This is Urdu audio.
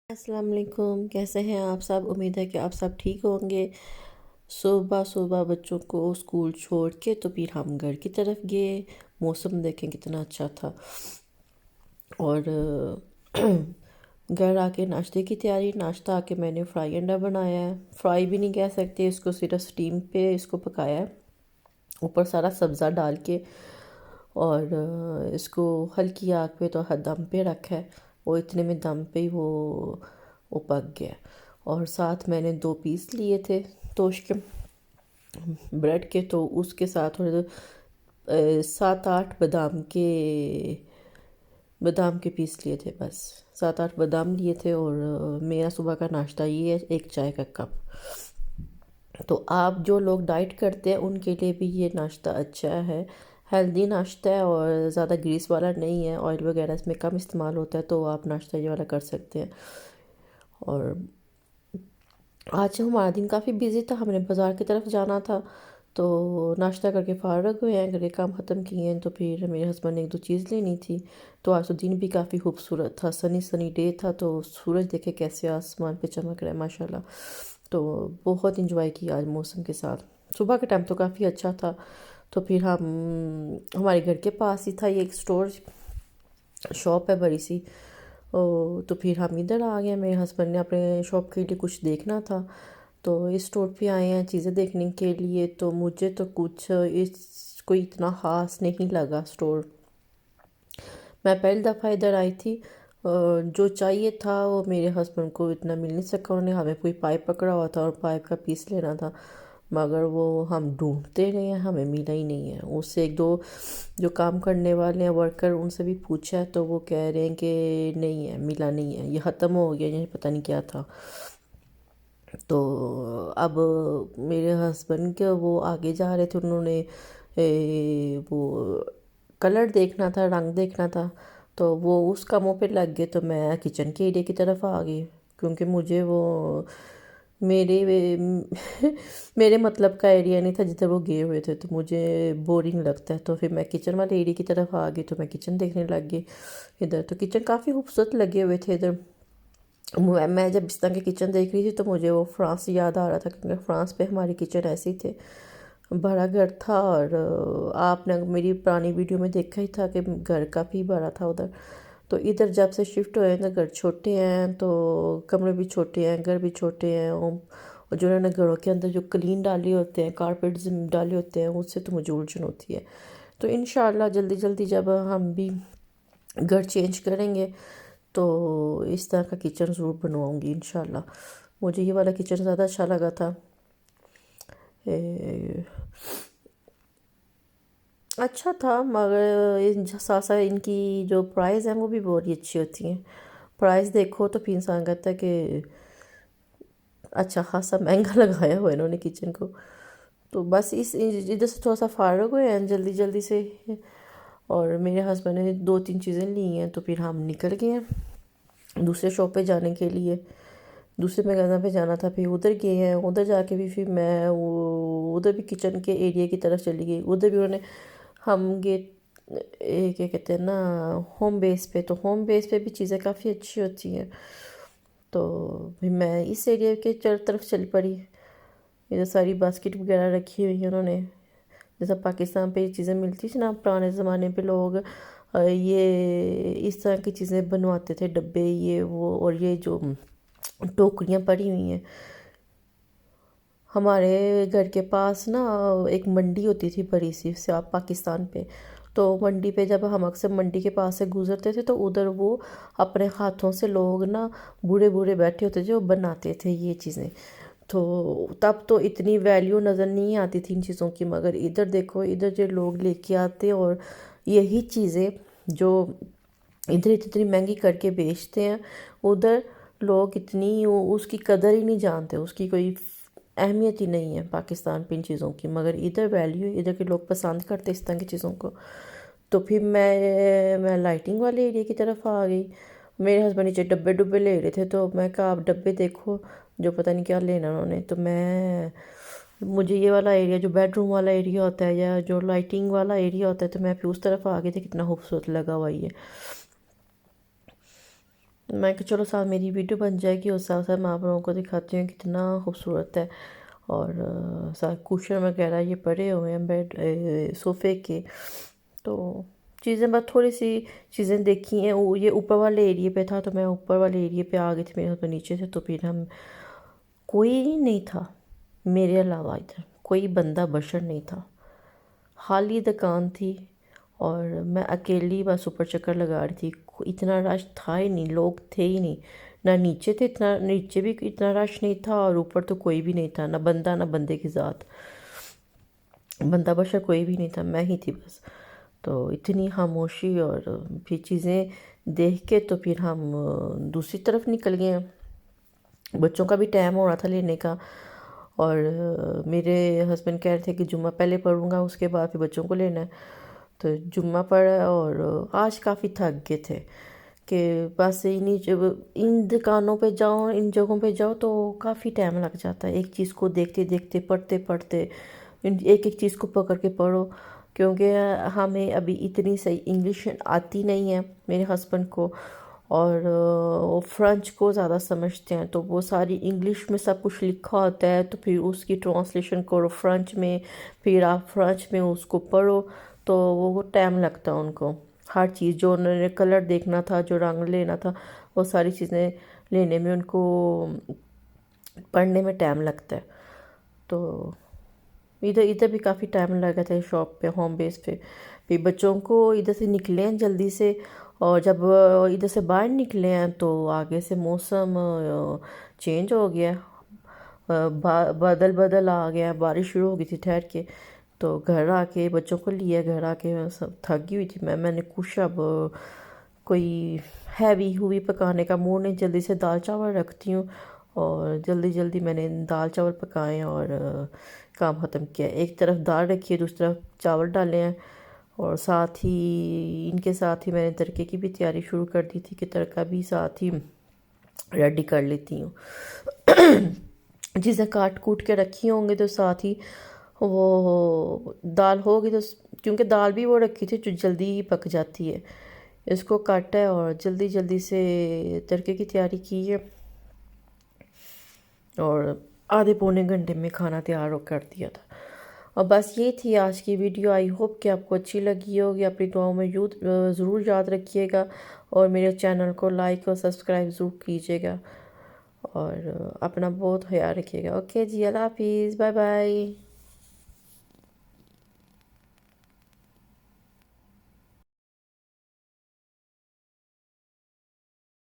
السلام علیکم، کیسے ہیں آپ سب؟ امید ہے کہ آپ سب ٹھیک ہوں گے۔ صبح صبح بچوں کو اسکول چھوڑ کے تو پھر ہم گھر کی طرف گئے۔ موسم دیکھیں کتنا اچھا تھا، اور گھر آ کے ناشتے کی تیاری۔ ناشتہ آ کے میں نے فرائی انڈا بنایا ہے۔ فرائی بھی نہیں کہہ سکتے اس کو، صرف سٹیم پہ اس کو پکایا ہے، اوپر سارا سبزہ ڈال کے، اور اس کو ہلکی آگ پہ تو دم پہ رکھا ہے، وہ اتنے میں دم پہ ہی وہ پک گیا۔ اور ساتھ میں نے 2 پیس لیے تھے توش کے بریڈ کے، تو اس کے ساتھ 7-8 بادام کے پیس لیے تھے، بس 7-8 بادام لیے تھے۔ اور میرا صبح کا ناشتہ یہ ہے، ایک چائے کا کپ۔ تو آپ جو لوگ ڈائٹ کرتے ہیں ان کے لیے بھی یہ ناشتہ اچھا ہے، ہیلدی ناشتہ ہے، اور زیادہ گریس والا نہیں ہے، آئل وغیرہ اس میں کم استعمال ہوتا ہے، تو آپ ناشتہ یہ والا کر سکتے ہیں۔ اور آج ہمارا دن کافی بیزی تھا، ہم نے بازار کی طرف جانا تھا، تو ناشتہ کر کے فارغ ہوئے ہیں، گھر کے کام ختم کیے ہیں، تو پھر میرے ہسبینڈ نے 1-2 چیز لینی تھی۔ تو آج تو دن بھی کافی خوبصورت تھا، سنی ڈے تھا، تو سورج دیکھے کیسے آسمان پہ چمک رہا ہے ماشاءاللہ، تو بہت انجوائے کیا آج موسم کے ساتھ۔ صبح کا ٹائم تو کافی اچھا تھا، تو پھر ہمارے گھر کے پاس ہی تھا یہ ایک اسٹور، شاپ ہے بڑی سی، تو پھر ہم ادھر آ گئے۔ میرے ہسبینڈ نے اپنے شاپ کے لیے کچھ دیکھنا تھا، تو اس اسٹور پہ آئے ہیں چیزیں دیکھنے کے لیے۔ تو مجھے تو کچھ کوئی اتنا خاص نہیں لگا اسٹور، میں پہلی دفعہ ادھر آئی تھی، جو چاہیے تھا وہ میرے ہسبینڈ کو اتنا مل نہیں سکا، انہوں نے ہمیں کوئی پائپ پکڑا ہوا تھا اور پائپ کا پیس لینا تھا، مگر وہ ہم ڈھونڈتے رہے ہیں، ہمیں ملا ہی نہیں ہے۔ اس سے 1-2 جو کام کرنے والے ہیں ورکر، ان سے بھی پوچھا ہے تو وہ کہہ رہے ہیں کہ نہیں ہے، ملا نہیں ہے، یہ ختم ہو گیا، یہ پتہ نہیں کیا تھا۔ تو اب میرے ہسبینڈ کے وہ آگے جا رہے تھے، انہوں نے وہ کلر دیکھنا تھا، رنگ دیکھنا تھا، تو وہ اس کاموں پہ لگ گئے، تو میں کچن کے ایریا کی طرف آ گئی، کیونکہ مجھے وہ میرے میرے مطلب کا ایریا نہیں تھا جدھر وہ گئے ہوئے تھے، تو مجھے بورنگ لگتا ہے، تو پھر میں کچن والے ایریا کی طرف آ گئی، تو میں کچن دیکھنے لگ گئی ادھر۔ تو کچن کافی خوبصورت لگے ہوئے تھے ادھر۔ میں جب اس طرح کے کچن دیکھ رہی تھی تو مجھے وہ فرانس یاد آ رہا تھا، کیونکہ فرانس پہ ہمارے کچن ایسے ہی تھے، بڑا گھر تھا، اور آپ نے میری پرانی ویڈیو میں دیکھا ہی تھا کہ گھر کافی بڑا تھا ادھر۔ تو ادھر جب سے شفٹ ہوئے ہیں تو گھر چھوٹے ہیں، تو کمرے بھی چھوٹے ہیں، گھر بھی چھوٹے ہیں، اور جو انہوں نے گھروں کے اندر جو کلین ڈالے ہوتے ہیں، کارپیٹز ڈالے ہوتے ہیں، اس سے تو مجھے الجھن ہوتی ہے۔ تو انشاءاللہ جلدی جلدی جب ہم بھی گھر چینج کریں گے تو اس طرح کا کچن ضرور بنواؤں گی انشاءاللہ۔ مجھے یہ والا کچن زیادہ اچھا لگا تھا۔ اچھا تھا، مگر ساتھ ساتھ ان کی جو پرائز ہیں وہ بھی بہت ہی اچھی ہوتی ہیں۔ پرائز دیکھو تو پھر انسان کہتا ہے کہ اچھا خاصا مہنگا لگایا ہوا ہے انہوں نے کچن کو۔ تو بس ادھر سے تھوڑا سا فارغ ہوئے ہیں جلدی جلدی سے، اور میرے ہسبینڈ نے 2-3 چیزیں لی ہیں، تو پھر ہم نکل گئے ہیں دوسرے شاپ پہ جانے کے لیے۔ دوسرے میگزین پہ جانا تھا، پھر ادھر گئے ہیں، ادھر جا کے بھی پھر میں ادھر بھی کچن کے ایریا کی طرف چلی گئی، ادھر بھی انہوں نے ہم گئے کیا کہتے ہیں نا ہوم بیس پہ، تو ہوم بیس پہ بھی چیزیں کافی اچھی ہوتی ہیں، تو پھر میں اس ایریا کے طرف چل پڑی۔ ادھر ساری باسکٹ وغیرہ رکھی ہوئی ہیں انہوں نے، جیسا پاکستان پہ یہ چیزیں ملتی تھی نا پرانے زمانے پہ، لوگ یہ اس طرح کی چیزیں بنواتے تھے، ڈبے یہ وہ، اور یہ جو ٹوکریاں پڑی ہوئی ہیں۔ ہمارے گھر کے پاس نا ایک منڈی ہوتی تھی بڑی سی پاکستان پہ، تو منڈی پہ جب ہم اکثر منڈی کے پاس سے گزرتے تھے تو ادھر وہ اپنے ہاتھوں سے لوگ نا بوڑھے بوڑھے بیٹھے ہوتے تھے، وہ بناتے تھے یہ چیزیں، تو تب تو اتنی ویلیو نظر نہیں آتی تھی ان چیزوں کی، مگر ادھر دیکھو، ادھر جو لوگ لے کے آتے اور یہی چیزیں جو ادھر اتنی مہنگی کر کے بیچتے ہیں، ادھر لوگ اتنی اس کی قدر ہی نہیں جانتے، اس کی کوئی اہمیت ہی نہیں ہے پاکستان پہ ان چیزوں کی، مگر ادھر ویلیو، ادھر کے لوگ پسند کرتے اس طرح کی چیزوں کو۔ تو پھر میں لائٹنگ والے ایریا کی طرف آ گئی، میرے ہسبینڈ نیچے ڈبے لے رہے تھے، تو میں کہا آپ ڈبے دیکھو جو پتہ نہیں کیا لینا انہوں نے، تو مجھے یہ والا ایریا جو بیڈ روم والا ایریا ہوتا ہے یا جو لائٹنگ والا ایریا ہوتا ہے، تو میں پھر اس طرف آ گئی تھی، کتنا خوبصورت لگا ہوا یہ۔ میں کہ چلو ساتھ میری ویڈیو بن جائے گی اور ساتھ ساتھ میں آپ لوگوں کو دکھاتی ہوں کتنا خوبصورت ہے. اور ساتھ کوشن وغیرہ یہ پڑے ہوئے ہیں بیڈ صوفے کے. تو چیزیں بس تھوڑی سی چیزیں دیکھی ہیں. یہ اوپر والے ایریے پہ تھا تو میں اوپر والے ایریے پہ آ گئی تھی, میرے ہسبینڈ نیچے تھے. تو پھر ہم کوئی نہیں تھا میرے علاوہ, ادھر کوئی بندہ بشر نہیں تھا, خالی دکان تھی اور میں اکیلی بس اوپر چکر لگا رہی تھی. اتنا رش تھا ہی نہیں, لوگ تھے ہی نہیں, نہ نیچے تھے, نیچے بھی اتنا رش نہیں تھا اور اوپر تو کوئی بھی نہیں تھا, نہ بندہ نہ بندے کی ذات, بندہ بشر کوئی بھی نہیں تھا, میں ہی تھی بس. تو اتنی خاموشی, اور پھر چیزیں دیکھ کے تو پھر ہم دوسری طرف نکل گئے. بچوں کا بھی ٹائم ہو رہا تھا لینے کا, اور میرے ہسبینڈ کہہ رہے تھے کہ جمعہ پہلے پڑھوں گا, اس کے بعد پھر بچوں کو لینا ہے. تو جمعہ پڑھا, اور آج کافی تھک گئے تھے کہ بس ان دکانوں پہ جاؤ, ان جگہوں پہ جاؤ تو کافی ٹائم لگ جاتا ہے. ایک چیز کو دیکھتے دیکھتے, پڑھتے پڑھتے, ایک ایک چیز کو پکڑ کے پڑھو, کیونکہ ہمیں ابھی اتنی صحیح انگلش آتی نہیں ہے میرے ہسبینڈ کو, اور وہ فرینچ کو زیادہ سمجھتے ہیں. تو وہ ساری انگلش میں سب کچھ لکھا ہوتا ہے, تو پھر اس کی ٹرانسلیشن کرو فرینچ میں, پھر آپ فرینچ میں اس کو پڑھو, تو وہ ٹائم لگتا ہے ان کو. ہر چیز جو انہوں نے کلر دیکھنا تھا, جو رنگ لینا تھا, وہ ساری چیزیں لینے میں ان کو پڑھنے میں ٹائم لگتا ہے. تو ادھر بھی کافی ٹائم لگا تھا شاپ پہ, ہوم بیس پہ. پھر بچوں کو ادھر سے نکلے ہیں جلدی سے, اور جب ادھر سے باہر نکلے ہیں تو آگے سے موسم چینج ہو گیا, بدل آ گیا, بارش شروع ہو گئی تھی ٹھہر کے. تو گھر آ کے بچوں کو لیا, گھر آ کے سب تھکی ہوئی تھی میں نے کچھ اب کوئی ہیوی ہوئی پکانے کا موڈ نہیں, جلدی سے دال چاول رکھتی ہوں, اور جلدی جلدی میں نے دال چاول پکائے اور کام ختم کیا. ایک طرف دال رکھی ہے, دوسری طرف چاول ڈالے ہیں, اور ساتھ ہی ان کے ساتھ ہی میں نے تڑکے کی بھی تیاری شروع کر دی تھی کہ تڑکا بھی ساتھ ہی ریڈی کر لیتی ہوں. چیزیں کاٹ کوٹ کے رکھی ہوں گے تو ساتھ ہی وہ دال ہوگی, تو کیونکہ دال بھی وہ رکھی تھی جو جلدی ہی پک جاتی ہے, اس کو کاٹا ہے اور جلدی جلدی سے تڑکے کی تیاری کی ہے, اور آدھے پونے گھنٹے میں کھانا تیار کر دیا تھا. اور بس یہ تھی آج کی ویڈیو. آئی ہوپ کہ آپ کو اچھی لگی ہوگی. اپنی دعاؤں میں ضرور یاد رکھیے گا, اور میرے چینل کو لائک اور سبسکرائب ضرور کیجیے گا, اور اپنا بہت خیال رکھیے گا. اوکے جی, اللہ حافظ, بائے بائے.